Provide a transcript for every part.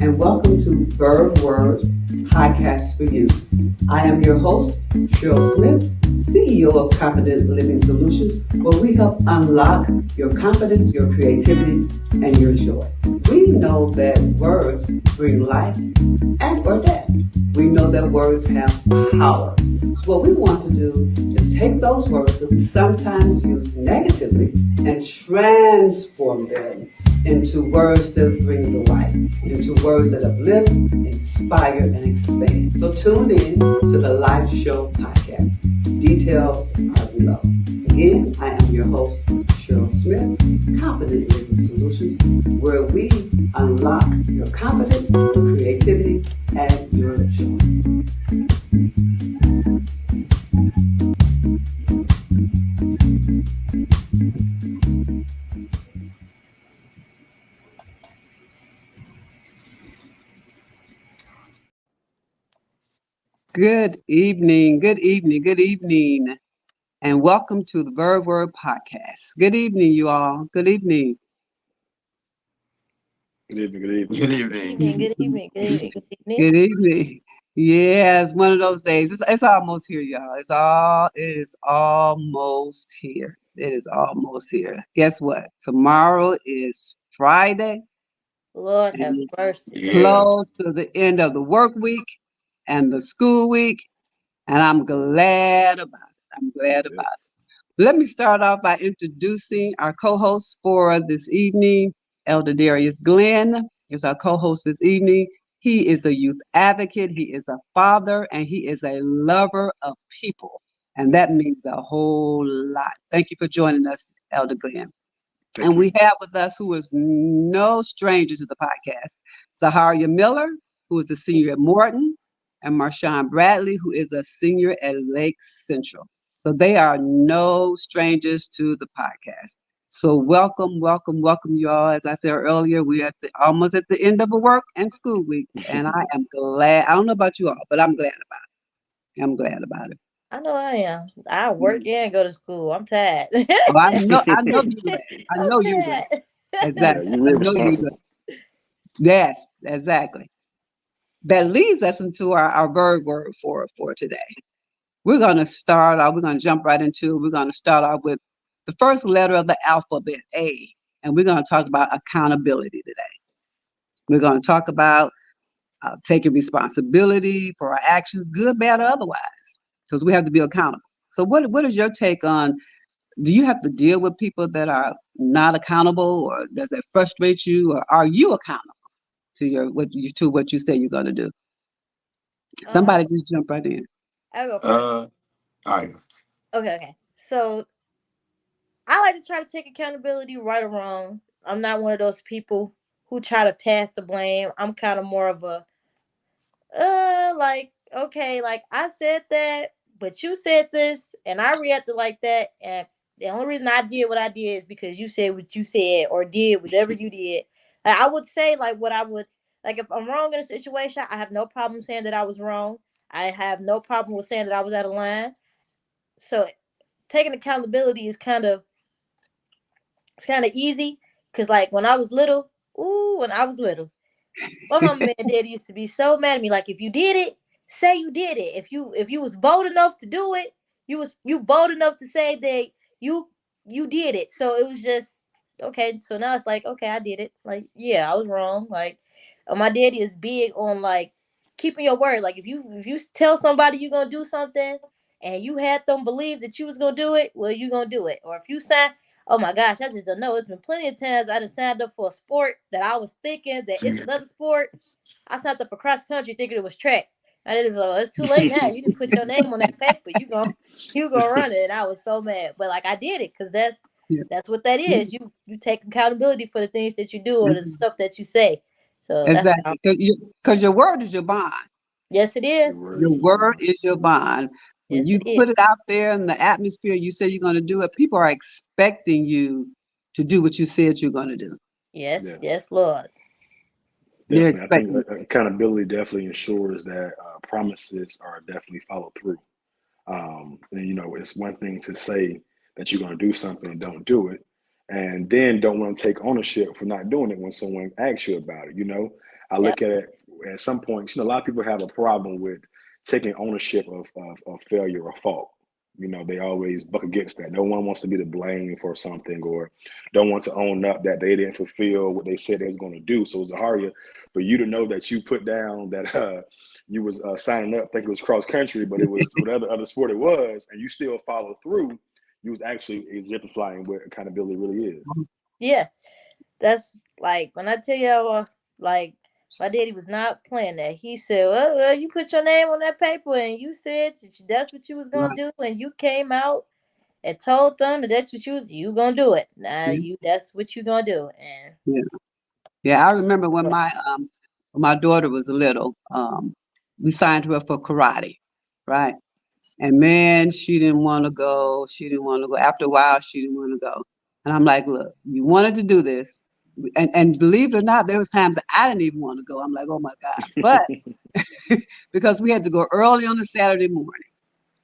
and welcome to Verve Podcast for You. I am your host, Cheryl Smith, CEO of Confident Living Solutions, where we help unlock your confidence, your creativity, and your joy. We know that words bring life and or death. We know that words have power. So what we want to do is take those words that we sometimes use negatively and transform them into words that bring life, into words that uplift, inspire, and expand. So tune in to the Live Show podcast. Details are below. Again, I am your host, Cheryl Smith, Confident Living Solutions, where we unlock your confidence, your creativity, and your joy. Good evening, and welcome to the Verve Podcast. Good evening, you all. Good evening. Good evening. Good evening. Good evening. Good evening. Good evening. Good evening. Good evening. Yeah, it's one of those days. It's almost here, y'all. It is almost here. It is almost here. Guess what? Tomorrow is Friday, Lord and have it's mercy. Yeah. close to the end of the work week and the school week, and I'm glad about it. I'm glad about it. Let me start off by introducing our co-host for this evening. Elder Darius Glenn is our co-host this evening. He is a youth advocate, he is a father, and he is a lover of people. And that means a whole lot. Thank you for joining us, Elder Glenn. And we have with us, who is no stranger to the podcast, Zaharia Miller, who is a senior at Morton, and Marshawn Bradley, who is a senior at Lake Central. So they are no strangers to the podcast. So welcome, y'all. As I said earlier, we're almost at the end of a work and school week, and I am glad. I don't know about you all, but I'm glad about it. I'm glad about it. I know I am. I work and go to school. I'm tired. Oh, I know you're glad. I I'm know you're glad. tired. Exactly. You're I real know you're glad. responsible. Yes, exactly. That leads us into our verb word for today. We're going to jump right into it. We're going to start off with the first letter of the alphabet, A, and we're going to talk about accountability today. We're going to talk about taking responsibility for our actions, good, bad, or otherwise, because we have to be accountable. So what is your take on, do you have to deal with people that are not accountable, or does that frustrate you, or are you accountable to what you say you're going to do? Uh, Somebody just jump right in. I go first. All right. Okay. So I like to try to take accountability, right or wrong. I'm not one of those people who try to pass the blame. I'm kind of more of a like, okay, like I said that, but you said this, and I reacted like that, and the only reason I did what I did is because you said what you said or did whatever you did. Like, I would say like what I would, like if I'm wrong in a situation, I have no problem saying that I was wrong. I have no problem with saying that I was out of line. So taking accountability is kind of easy, because like when I was little, my mama and daddy used to be so mad at me. Like, if you did it, say you did it. If you was bold enough to do it, you bold enough to say that you you did it. So it was just okay. So now it's like, okay, I did it. Like, yeah, I was wrong. Like, my daddy is big on like keeping your word. Like, if you tell somebody you're gonna do something and you had them believe that you was gonna do it, well, you gonna do it. Or if you sign, oh my gosh, I just don't know. It's been plenty of times I done signed up for a sport that I was thinking that it's another sport. I signed up for cross country thinking it was track. And it was like, well, it's too late now. You didn't put your name on that paper. You gonna run it. And I was so mad. But like, I did it because Yeah. that's what that is. You take accountability for the things that you do or the stuff that you say. So that's how, Exactly. Because your word is your bond. yes, it Your is. word Your is your word bond. is your bond. When Yes, you it is. put it out there in the atmosphere, you say you're going to do it, people are expecting you to do what you said you're going to do. Yes, Yes, yes, Lord. They're definitely. I think expecting. accountability definitely ensures that promises are definitely followed through. And it's one thing to say that you're going to do something and don't do it, and then don't want to take ownership for not doing it when someone asks you about it. I Yep. look at it at some points. A lot of people have a problem with taking ownership of failure or fault. They always buck against that. No one wants to be the blame for something, or don't want to own up that they didn't fulfill what they said they was going to do. So it's harder for you to know that you put down that you was signing up, think it was cross country, but it was whatever other sport it was, and you still follow through. You was actually exemplifying what accountability really is. Yeah. That's like when I tell y'all, like my daddy was not playing that. He said, well, you put your name on that paper and you said that's what you was gonna Right. do, and you came out and told them that that's what you gonna do it. Nah, Yeah. that's what you gonna do. And Yeah. Yeah. I remember when my daughter was little, we signed her up for karate, right? And man, she didn't want to go. She didn't want to go. After a while, she didn't want to go. And I'm like, look, you wanted to do this. And believe it or not, there was times that I didn't even want to go. I'm like, oh my God. But because we had to go early on a Saturday morning.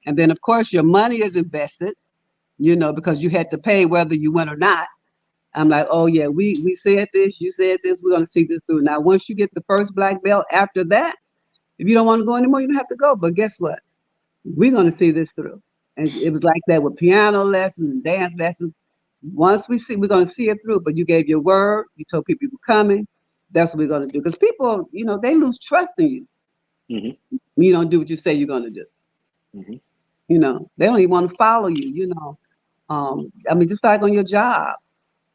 And then of course your money is invested, because you had to pay whether you went or not. I'm like, oh yeah, we said this, you said this, we're gonna see this through. Now once you get the first black belt, after that, if you don't want to go anymore, you don't have to go. But guess what? We're going to see this through. And it was like that with piano lessons and dance lessons. Once we're going to see it through. But you gave your word. You told people you were coming. That's what we're going to do. Because people, they lose trust in you. Mm-hmm. You don't do what you say you're going to do. Mm-hmm. They don't even want to follow you. I mean, just like on your job.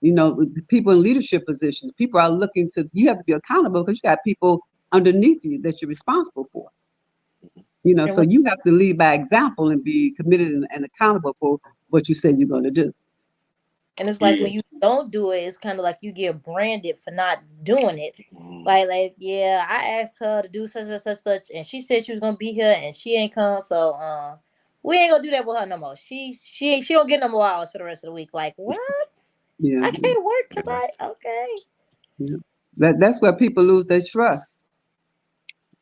The people in leadership positions, people are looking to. You have to be accountable because you got people underneath you that you're responsible for. and So you have to lead by example and be committed and accountable for what you say you're going to do. it's like Yeah. when you don't do it, it's kind of like you get branded for not doing it. Mm-hmm. Like yeah, I asked her to do such and such, and she said she was gonna be here, and she ain't come. So we ain't gonna do that with her no more. She don't get no more hours for the rest of the week. Like what? Yeah, I can't work because Yeah. I okay. yeah. That's where people lose their trust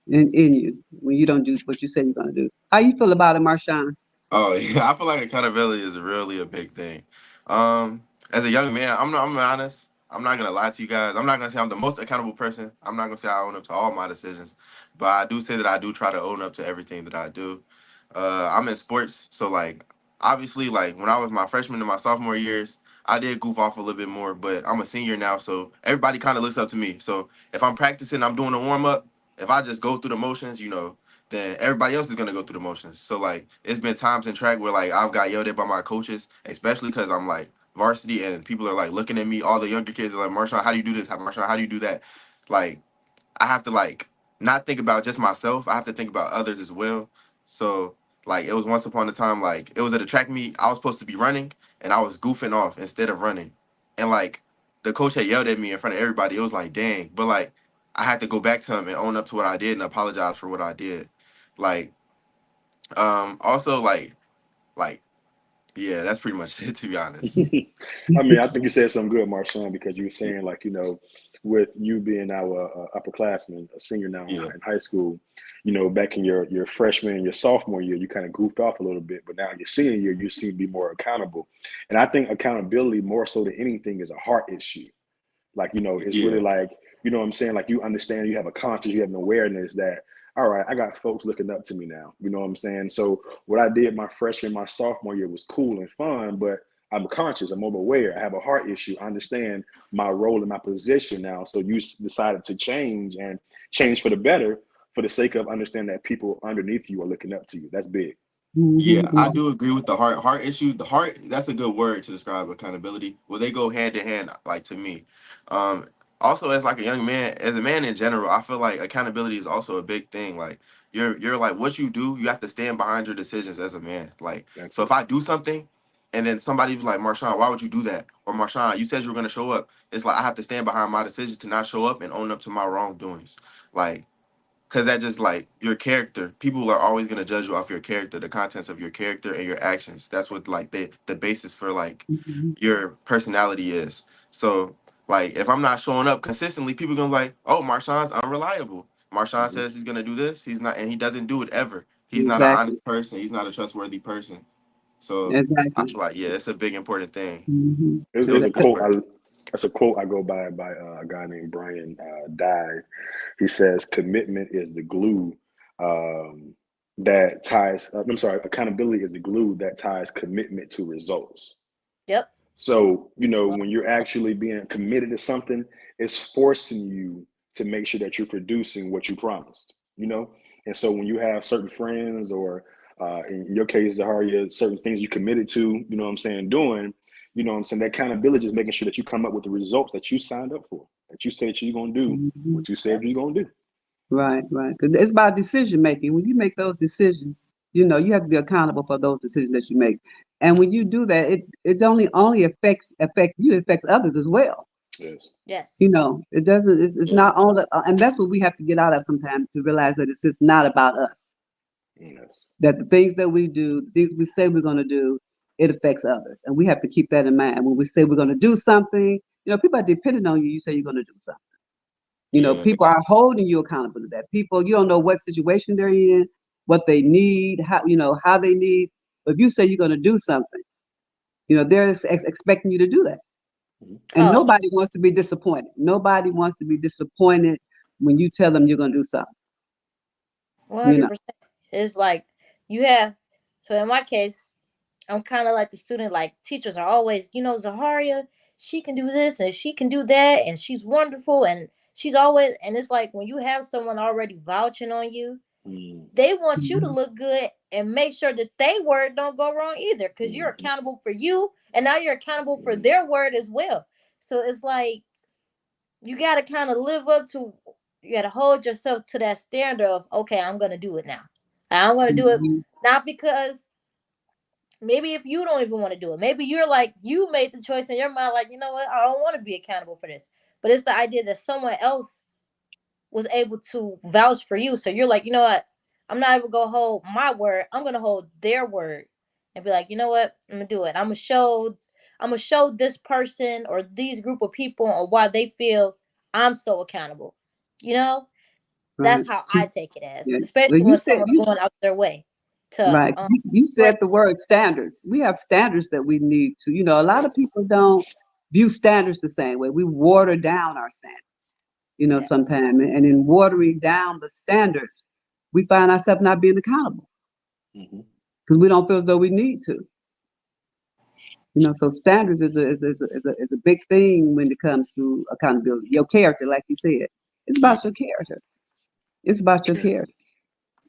in you when you don't do what you say you're going to do. How you feel about it, Marshawn? Oh yeah, I feel like accountability is really a big thing. As a young man, I'm honest. I'm not gonna lie to you guys. I'm not gonna say I'm the most accountable person. I'm not gonna say I own up to all my decisions, but I do say that I do try to own up to everything that I do. I'm in sports, so like obviously like when I was my freshman and my sophomore years, I did goof off a little bit more, but I'm a senior now, so everybody kind of looks up to me. So if I'm practicing, I'm doing a warm up. If I just go through the motions, then everybody else is gonna go through the motions. So like it's been times in track where like I've got yelled at by my coaches, especially because I'm like varsity and people are like looking at me. All the younger kids are like, Marshawn, how do you do this? Marshawn, how do you do that? Like I have to like not think about just myself. I have to think about others as well. So like it was once upon a time like it was at a track meet. I was supposed to be running and I was goofing off instead of running, and like the coach had yelled at me in front of everybody. It was like dang, but like I had to go back to him and own up to what I did and apologize for what I did. Like also like yeah, that's pretty much it to be honest. I mean, I think you said something good, Marshawn, because you were saying like, with you being our upperclassman, a senior now Yeah. in high school, back in your freshman and your sophomore year, you kind of goofed off a little bit, but now in your senior year, you seem to be more accountable. And I think accountability more so than anything is a heart issue. Like, it's really Yeah. like, what I'm saying? Like you understand, you have a conscience, you have an awareness that, all right, I got folks looking up to me now. You know what I'm saying? So what I did my freshman, my sophomore year was cool and fun, but I'm conscious, I'm aware, I have a heart issue. I understand my role and my position now. So you decided to change and change for the better for the sake of understanding that people underneath you are looking up to you. That's big. Yeah, I Mm-hmm. do agree with the heart issue. The heart, that's a good word to describe accountability. Well, they go hand in hand, like to me. Um, Also as like a young man, as a man in general, I feel like accountability is also a big thing. Like you're like what you do, you have to stand behind your decisions as a man. Like so if Absolutely. I do something and then somebody's like, Marshawn, why would you do that? Or Marshawn, you said you were gonna show up. It's like I have to stand behind my decision to not show up and own up to my wrongdoings. Like because that just like your character, people are always going to judge you off your character, the contents of your character and your actions. That's what like the basis for like Mm-hmm. your personality is. So like if I'm not showing up consistently, people gonna be like, oh, Marshawn's unreliable. Marshawn Hmm. says he's gonna do this, he's not, and he doesn't do it ever. He's not an Exactly. honest person, he's not a trustworthy person. So I Exactly. feel like yeah, it's a big important thing. Mm-hmm. There's, It was there's a a good quote word. That's a quote I go by a guy named Brian Dye. He says, "Commitment is the glue um, that ties. I'm sorry, accountability is the glue that ties commitment to results." Yep. So, when you're actually being committed to something, it's forcing you to make sure that you're producing what you promised, you know? And so when you have certain friends or in your case, Zaharia, certain things you committed to, you know what I'm saying, doing, you know what I'm saying, that accountability is making sure that you come up with the results that you signed up for, that you said you're going to do, Mhm. what you said Yep. you're going to do. Right, right. 'Cause it's about decision making. When you make those decisions, you have to be accountable for those decisions that you make. And when you do that, it only affect you, it affects others as well. Yes. Yes. It doesn't. It's Yeah. not only, and that's what we have to get out of sometimes to realize that it's just not about us. Yes. That the things that we do, the things we say we're going to do, it affects others, and we have to keep that in mind when we say we're going to do something. People are depending on you. You say you're going to do something. Yeah. People are holding you accountable to that. People, you don't know what situation they're in, what they need, how they need. But if you say you're going to do something, they're expecting you to do that. Mhm. And Oh, nobody wants to be disappointed. Nobody wants to be disappointed when you tell them you're going to do something. You know. 100%. It's like you have. So in my case, I'm kind of like the student. Like teachers are always, Zaharia, she can do this and she can do that, and she's wonderful, and she's always. And it's like when you have someone already vouching on you, Mm. they want you to Mhm. look good and make sure that they word don't go wrong either, because you're Mhm. accountable for you, and now you're accountable for Mhm. their word as well. So it's like you got to kind of live up to, you got to hold yourself to that standard of, okay, I'm going to do it now. I'm going to do it, Mhm. not because maybe if you don't even want to do it, maybe you're like, you made the choice in your mind, like, you know what, I don't want to be accountable for this. But it's the idea that someone else was able to vouch for you. So you're like, you know what? I'm not even gonna hold my word. I'm gonna hold their word and be like, you know what? I'm gonna do it. I'm gonna show this person or these group of people on why they feel I'm so accountable. You know, Right. that's how I take it as, Yeah. Well, especially you when said someone's you going out their way to right. You said the place. word standards. We have standards that we need to. A lot Yeah. of people don't view standards the same way. We water down our standards. Yes. Sometimes, and in watering down the standards, we find ourselves not being accountable Mhm. because we don't feel as though we need to. So standards is a big thing when it comes to accountability. Your character, like you said, it's Yeah. about your character. It's about your Caring, character.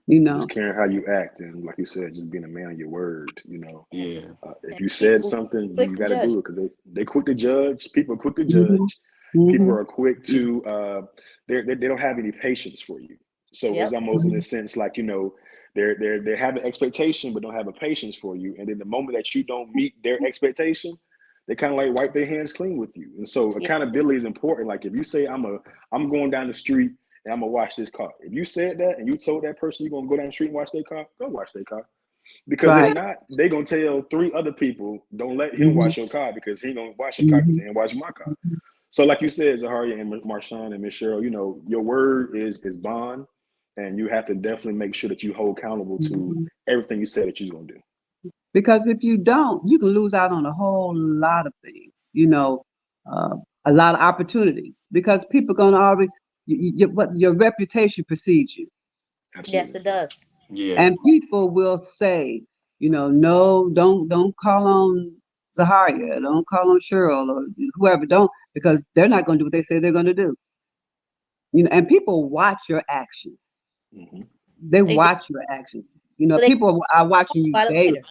You just know. caring how you act, and like you said, just being a man of your word. Yeah. If And you said people something, quick you to got to judge. do it because they quick to judge. People are quick to Hmm. judge. People Hmm. are quick to they don't have any patience for you. So it's Yep. almost in a sense like they have an expectation but don't have a patience for you. And then the moment that you don't meet their expectation, they kind of like wipe their hands clean with you. And so Yep. accountability is important. Like if you say I'm going down the street and I'm gonna wash this car. If you said that and you told that person you're gonna go down the street and wash their car, go wash their car. Because if Right. not, they gonna tell three other people, don't let him Hmm. wash your car because he gonna wash your car because Hmm. he ain't wash my car. So like you said, Zaharia and Marshawn and Miss Cheryl, your word is bond, and you have to definitely make sure that you hold accountable to Hmm. everything you said that you're gonna do. Because if you don't, you can lose out on a whole lot of things. Uh, a lot of opportunities because people gonna already what your reputation precedes you. Yes, Absolutely. it does. Yeah. And people will say, no, don't call on Zaharia, don't call on Cheryl or whoever, don't, because they're not going to do what they say they're going to do. And people watch your actions. Hmm. They They do. watch your actions. So they People are talk watching you about it daily. later.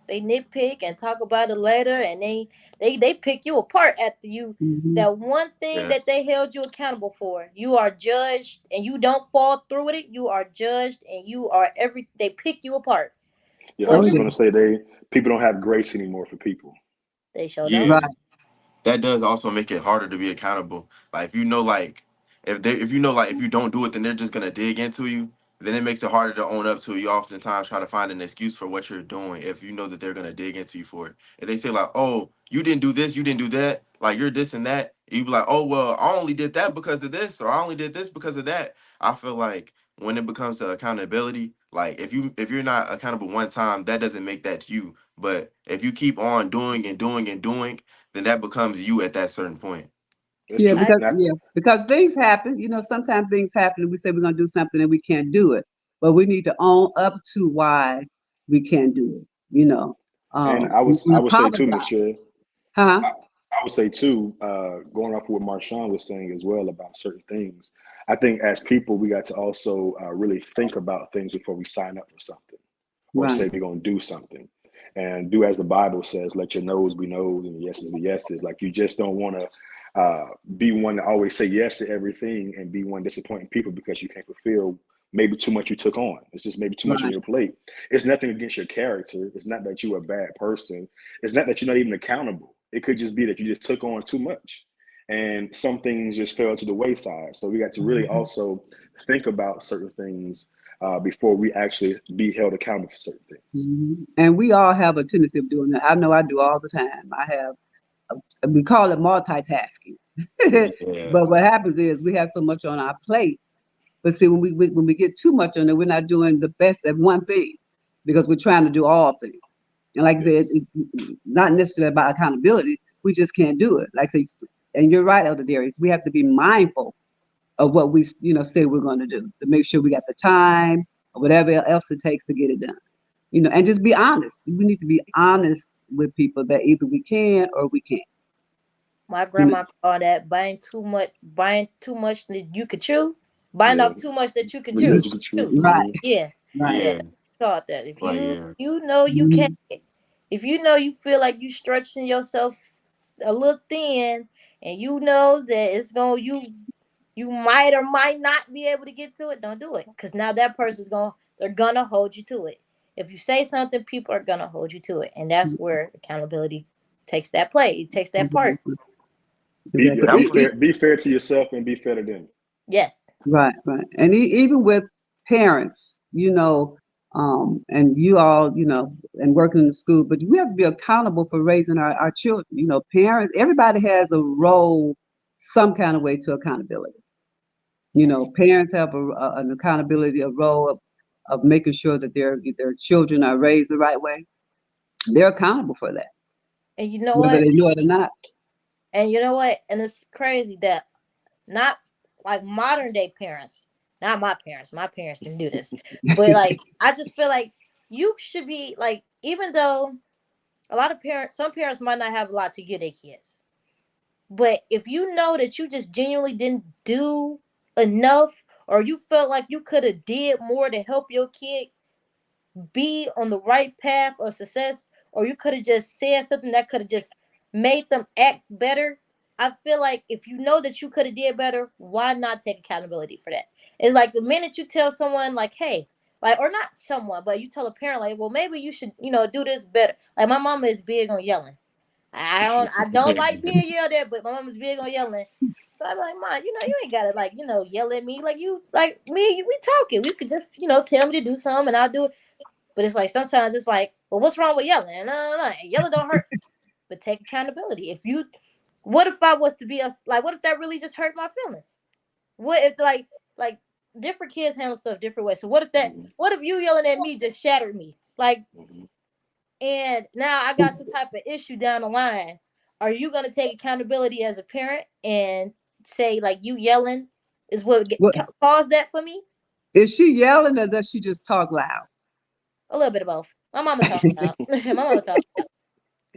They nitpick and talk about it later, and they pick you apart after you. Hmm. That one thing that Yes. they held you accountable for, you are judged, and you don't fall through with it. You are judged, and you are every. They pick you apart. Yeah, I Oh was But just you, yeah, gonna say people don't have grace anymore for people. they show don't. Yeah. right. That does also make it harder to be accountable. Like if you know like if you don't do it then they're just gonna dig into you, then it makes it harder to own up to it. You oftentimes try to find an excuse for what you're doing if you know that they're gonna dig into you for it. If they say like, oh, you didn't do this, you didn't do that, like you're this and that, you be like, oh well, I only did that because of this, or I only did this because of that. I feel like when it becomes to accountability, like if you're not accountable one time, that doesn't make that you. But if you keep on doing and doing and doing, then that becomes you at that certain point. That's Yeah, true. I because Not, because things happen. Sometimes things happen, and we say we're going to do something, and we can't do it. But we need to own up to why we can't do it. and I We would say too, apologize, Michelle. huh? I would say too, going off what Marshawn was saying as well about certain things. I think as people, we got to also really think about things before we sign up for something or Right. say we're going to do something. And do as the Bible says, let your no's be no's and your yeses be yeses. Like you just don't want to be one to always say yes to everything and be one disappointing people because you can't fulfill maybe too much you took on. It's just maybe too much on Right. your plate. It's nothing against your character. It's not that you're a bad person. It's not that you're not even accountable. It could just be that you just took on too much and some things just fell to the wayside. So we got to really Mhm. also think about certain things before we actually be held accountable for certain things. And we all have a tendency of doing that. I know I do all the time. I have. We call it multitasking. Yeah. But what happens is we have so much on our plates. But see, when we get too much on it, we're not doing the best at one thing because we're trying to do all things. And like I said, Yes. it's not necessarily about accountability. We just can't do it. Like I say, and you're right, Elder Darius. We have to be mindful of what we say we're going to do to make sure we got the time or whatever else it takes to get it done. And just be honest. We need to be honest with people that either we can or we can't. My You know, grandma called that buying too much that you could chew, buying Yeah. off too much that you can Which is chew. what you can choose. Chew. right, Yeah, right. yeah. Yeah. Called that. If Like you yeah. you know you can't, Mhm. if you know you feel like you stretching yourself a little thin, and you know that it's gonna you might or might not be able to get to it, don't do it. Because now that person's they're gonna hold you to it. If you say something, people are gonna hold you to it. And that's where accountability takes that play. It takes that part. Exactly. Be Exactly. That be was fair. Be fair to yourself and be fair to them. Yes. Right, right. And even with parents, and you all, and working in the school, but we have to be accountable for raising our children. Parents, everybody has a role, some kind of way to accountability. Yes. Parents have an accountability, a role of making sure that their children are raised the right way. They're accountable for that, And you know whether what? they know it or not. And you know what? And it's crazy that not like modern day parents, not my parents didn't do this. But like I just feel like you should be like, even though a lot of parents, some parents might not have a lot to give their kids. But if you know that you just genuinely didn't do enough, or you felt like you could have did more to help your kid be on the right path of success, or you could have just said something that could have just made them act better. I feel like if you know that you could have did better, why not take accountability for that? It's like the minute you tell someone like, hey, like, or not someone, but you tell a parent like, well, maybe you should, do this better. Like my mama is big on yelling. I don't like being yelled at, but my mama's big on yelling. So I'm like, Mom, you ain't gotta like, yell at me. Like you like me, we talking. We could just, tell me to do something and I'll do it. But it's like sometimes it's like, well, what's wrong with yelling? No, no, no. Yelling don't hurt. But take accountability. What if I was to be like, what if that really just hurt my feelings? What if like different kids handle stuff different ways. So Mhm, what if you yelling at me just shattered me? Like, mhm. and now I got some type of issue down the line. Are you gonna take accountability as a parent and say like you yelling is what What caused that for me? is she yelling or does she just talk loud? A little bit of both. My mama talk loud. My mama talk loud.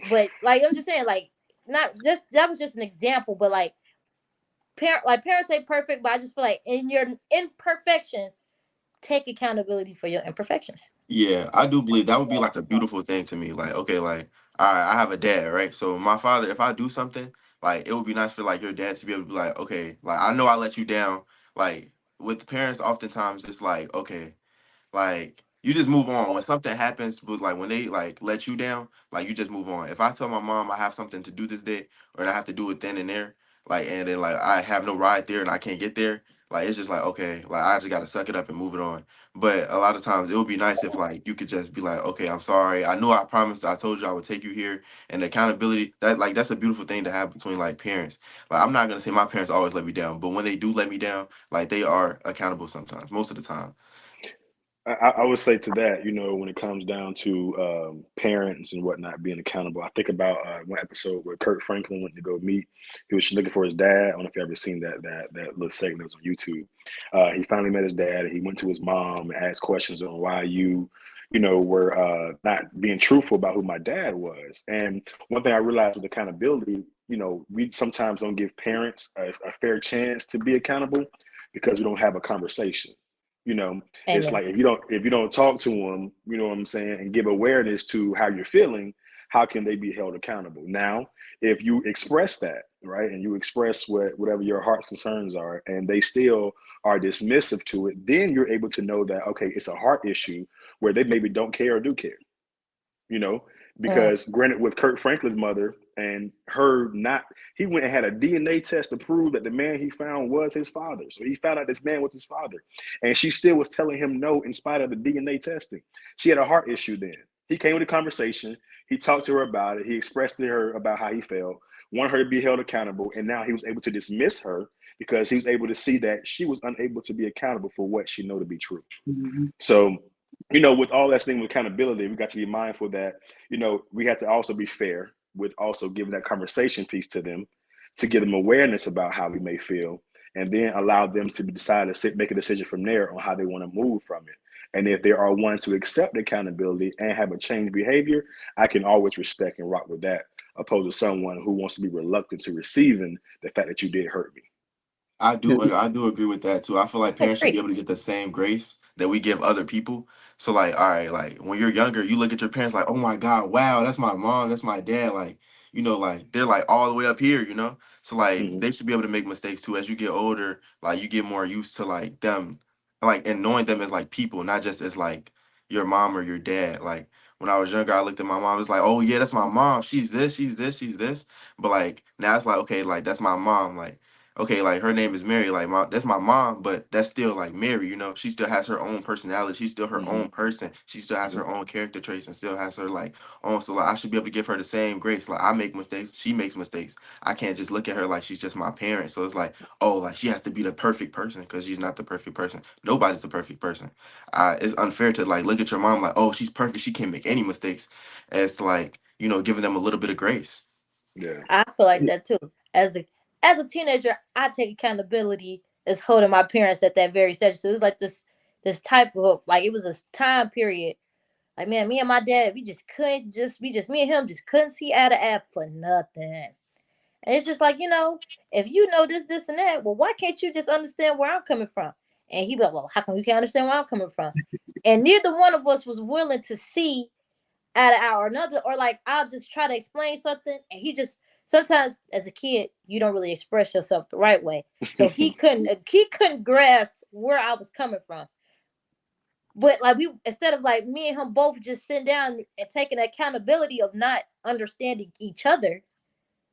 But like I'm just saying, like not just that was just an example, but like parents ain't perfect, but I just feel like in your imperfections, take accountability for your imperfections. Yeah, I do believe that would be like a beautiful thing to me. Like, okay, like, all right, I have a dad, right? So my father, if I do something, like, it would be nice for like your dad to be able to be like, okay, like I know I let you down. Like with parents, oftentimes it's like, okay, like you just move on. When something happens with like when they like let you down, like you just move on. If I tell my mom I have something to do this day or I have to do it then and there, like and then like I have no ride there and I can't get there, like it's just like okay, like I just gotta suck it up and move it on. But a lot of times it would be nice if like you could just be like, okay, I'm sorry. I knew I promised I told you I would take you here and the accountability that like that's a beautiful thing to have between like parents. Like I'm not gonna say my parents always let me down, but when they do let me down, like they are accountable sometimes, most of the time. I would say to that, when it comes down to parents and whatnot being accountable, I think about one episode where Kurt Franklin went to go meet. He was looking for his dad. I don't know if you ever seen that little segment was on YouTube. He finally met his dad, and he went to his mom and asked questions on why were not being truthful about who my dad was. And one thing I realized with accountability, we sometimes don't give parents a fair chance to be accountable because we don't have a conversation. It's Amen. like if you don't talk to them, you know what I'm saying, and give awareness to how you're feeling, how can they be held accountable? Now, if you express that, right, and you express whatever your heart's concerns are, and they still are dismissive to it, then you're able to know that, okay, it's a heart issue where they maybe don't care or do care, you know, Mm. because granted, with Kurt Franklin's mother and her not, he went and had a DNA test to prove that the man he found was his father. So he found out this man was his father, and she still was telling him no in spite of the DNA testing. She had a heart issue then. He came with a conversation. He talked to her about it. He expressed to her about how he felt, wanted her to be held accountable, and now he was able to dismiss her because he was able to see that she was unable to be accountable for what she know to be true. Mhm. So, with all that thing with accountability, we got to be mindful that, we have to also be fair with also giving that conversation piece to them to give them awareness about how we may feel, and then allow them to decide to make a decision from there on how they want to move from it. And if they are one to accept accountability and have a changed behavior, I can always respect and rock with that, opposed to someone who wants to be reluctant to receiving the fact that you did hurt me. I do agree with that too. I feel like I parents should be agree. able to get the same grace that we give other people. So like, all right, like when you're younger, you look at your parents like, oh my God, wow, that's my mom, that's my dad. Like, like they're like all the way up here, you know? So like Hmm. they should be able to make mistakes too. As you get older, like you get more used to like them, like and knowing them as like people, not just as like your mom or your dad. Like when I was younger, I looked at my mom, it's like, oh yeah, that's my mom. She's this, she's this, she's this. But like now it's like, okay, like that's my mom. Like okay, like her name is Mary, like that's my mom, but that's still like Mary, she still has her own personality, she's still her Hmm. own person, she still has Yep. her own character traits and still has her like own. So like I should be able to give her the same grace. Like I make mistakes, she makes mistakes. I can't just look at her like she's just my parent. So it's like, oh, like she has to be the perfect person because she's not the perfect person. Nobody's the perfect person. It's unfair to like look at your mom like, oh, she's perfect, she can't make any mistakes. It's like, giving them a little bit of grace. Yeah. I feel like that too. As a teenager, I take accountability as holding my parents at that very stage. So it was like this type of like it was a time period. Like man, me and my dad, we just me and him just couldn't see eye to eye for nothing. And it's just like, if you know this and that, well, why can't you just understand where I'm coming from? And he be like, well, how come you can't understand where I'm coming from? And neither one of us was willing to see at an hour or another, or like I'll just try to explain something, and he just sometimes as a kid you don't really express yourself the right way, so he couldn't grasp where I was coming from. But like we instead of like me and him both just sitting down and taking accountability of not understanding each other,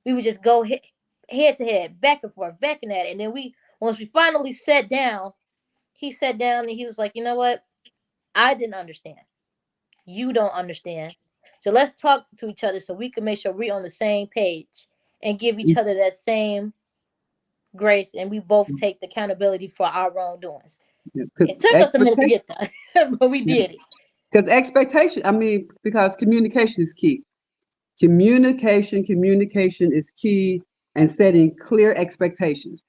we would just go head to head, back and forth, back and that, and then we once we finally sat down, he sat down and he was like, you know what, I didn't understand, you don't understand. So let's talk to each other so we can make sure we're on the same page and give each other that same grace, and we both take the accountability for our wrongdoings. It Because took us a minute to expectation, get there, but we did it. because expectation, I mean, because communication is key. Communication is key, and setting clear expectations.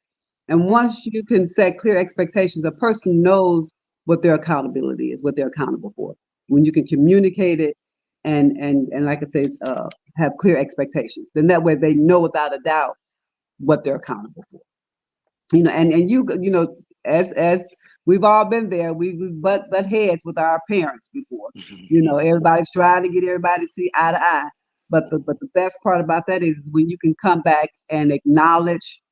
And Mhm. once you can set clear expectations, a person knows what their accountability is, what they're accountable for. When you can communicate it and like I say, have clear expectations, then that way they know without a doubt what they're accountable for. And as we've all been there, we've butt heads with our parents before. Everybody's trying to get everybody to see eye to eye. But the best part about that is when you can come back and acknowledge,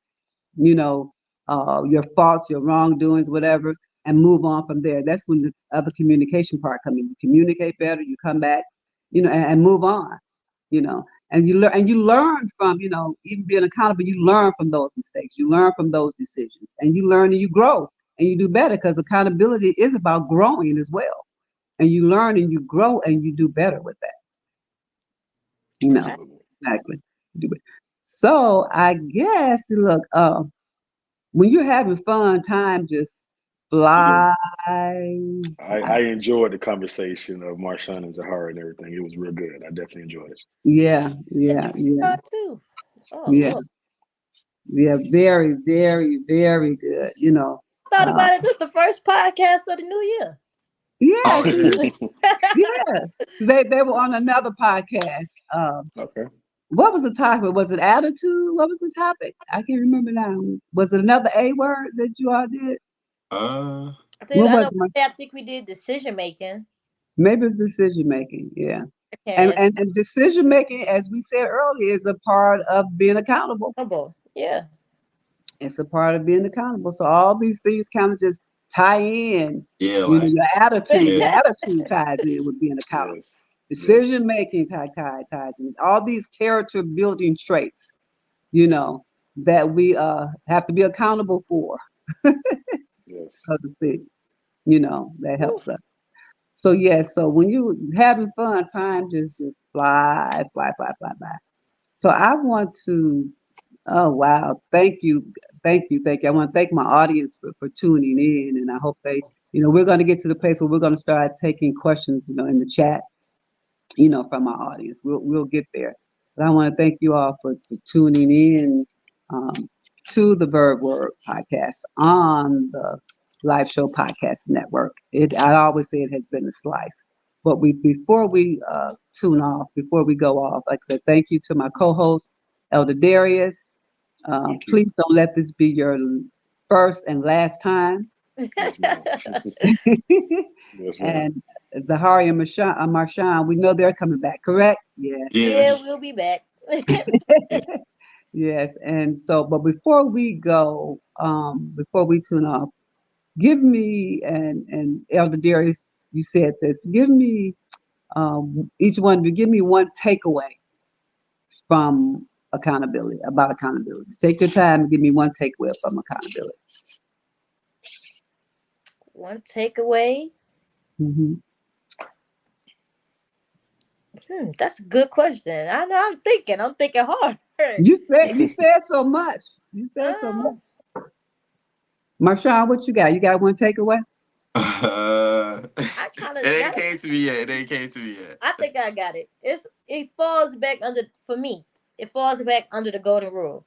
you know, your faults, your wrongdoings, whatever, and move on from there. That's when the other communication part comes in. You communicate better, you come back, and move on, you know, and you learn from, even being accountable, you learn from those mistakes, you learn from those decisions, and you learn and you grow and you do better because accountability is about growing as well. And you learn and you grow and you do better with that, you know, Okay. Absolutely. exactly. Do it. So I guess, look, when you're having fun, time just fly. I enjoyed the conversation of Marshawn and Zahara and everything. It was real good. I definitely enjoyed it. Yeah, And yeah, you yeah, too. Oh yeah, Lord. yeah. Very, very, very good. Thought Uh, about it. This is the first podcast of the new year. yeah, Oh yeah. see, yeah. They were on another podcast. Okay. What was the topic? Was it attitude? What was the topic? I can't remember now. Was it another A word that you all did? Uh, What I was know. it? I think we did decision making. Maybe it's decision making. Yeah. I can't And, answer. and and decision making, as we said earlier, is a part of being accountable. Yeah. It's a part of being accountable. So all these things kind of just tie in. yeah, like Your attitude. yeah, Your attitude ties in with being accountable. Yes. Yes. Decision making ties in. All these character building traits, that we have to be accountable for, Yes. so to speak. That Oof. helps us. So yes, so when you having fun, time just fly, fly, fly, fly by. So I want to, oh wow, thank you, thank you, thank you. I want to thank my audience for tuning in, and I hope we're going to get to the place where we're going to start taking questions, in the chat, from our audience. We'll get there. But I want to thank you all for tuning in um, to the Verve Word podcast on the Live Show Podcast Network. I always say it has been a slice. But before we tune off, before we go off, like I said, thank you to my co-host, Elder Darius. Thank you. Please don't let this be your first and last time. Yes, ma'am. Yes, ma'am. And Zahari and Marshawn, we know they're coming back, correct? Yes. yeah, Yeah, we'll be back. Yes. And so, but before we go, before we tune off, give me, and Elder Darius, you said this, give me, each one of you, give me one takeaway from about accountability. Take your time and give me one takeaway from accountability. One takeaway. hmm That's a good question. I know. I'm thinking. I'm thinking hard. You said so much. You said so Uh, much. Marshawn, what you got? You got one takeaway? I kind it of ain't got. came to me yet. It ain't came to me yet. I think I got it. It falls back under for me. It falls back under the golden rule.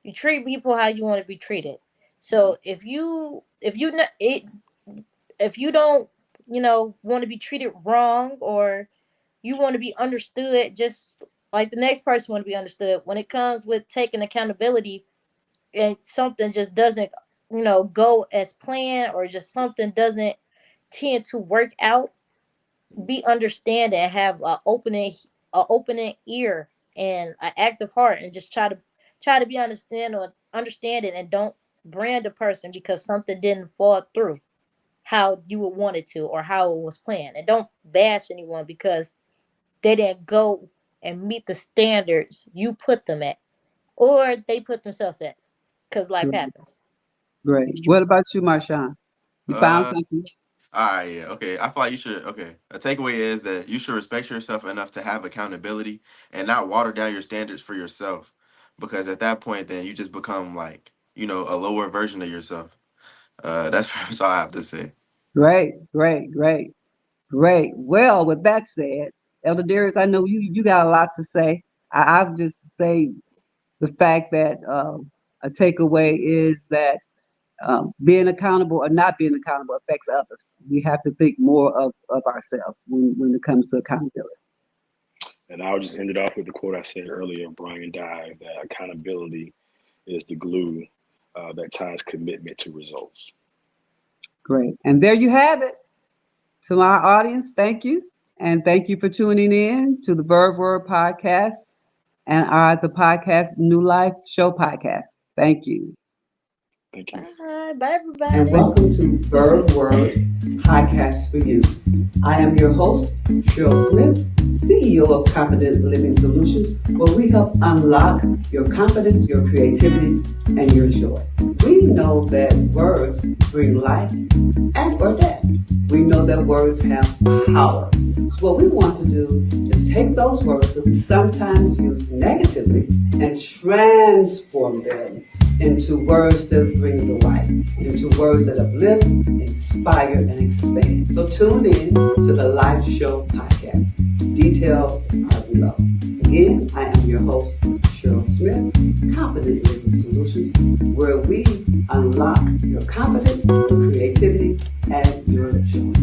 You treat people how you want to be treated. So if you don't want to be treated wrong, or you want to be understood just like the next person want to be understood, when it comes with taking accountability and something just doesn't go as planned, or just something doesn't tend to work out, be understanding and have a opening ear and an active heart, and just try to be understanding, and don't brand a person because something didn't fall through how you would want it to, or how it was planned. And don't bash anyone because they didn't go and meet the standards you put them at, or they put themselves at, because life Great. happens. Great. What about you, Marshawn? You found Uh, something? all right, yeah, okay. I feel like you should. Okay, a takeaway is that you should respect yourself enough to have accountability and not water down your standards for yourself, because at that point, then you just become like a lower version of yourself. That's all I have to say. Great, great, great, great. Well, with that said, Elder Darius, I know you got a lot to say. I'll just say the fact that a takeaway is that being accountable or not being accountable affects others. We have to think more of ourselves when it comes to accountability. And I'll just end it off with the quote I said earlier of Brian Dye, that accountability is the glue that ties commitment to results. Great. And there you have it. To our audience, thank you. And thank you for tuning in to the Verve Word podcast and the podcast New Life Show podcast. Thank you. Thank you. Bye everybody. And welcome to Verve Word Podcast for You. I am your host, Cheryl Smith, CEO of Confident Living Solutions, where we help unlock your confidence, your creativity, and your joy. We know that words bring life and or death. We know that words have power. So what we want to do is take those words that we sometimes use negatively and transform them into words that brings the life, into words that uplift, inspire, and expand. So tune in to the Life Show podcast. Details are below. Again, I am your host, Cheryl Smith, Confident Living Solutions, where we unlock your confidence, your creativity, and your joy.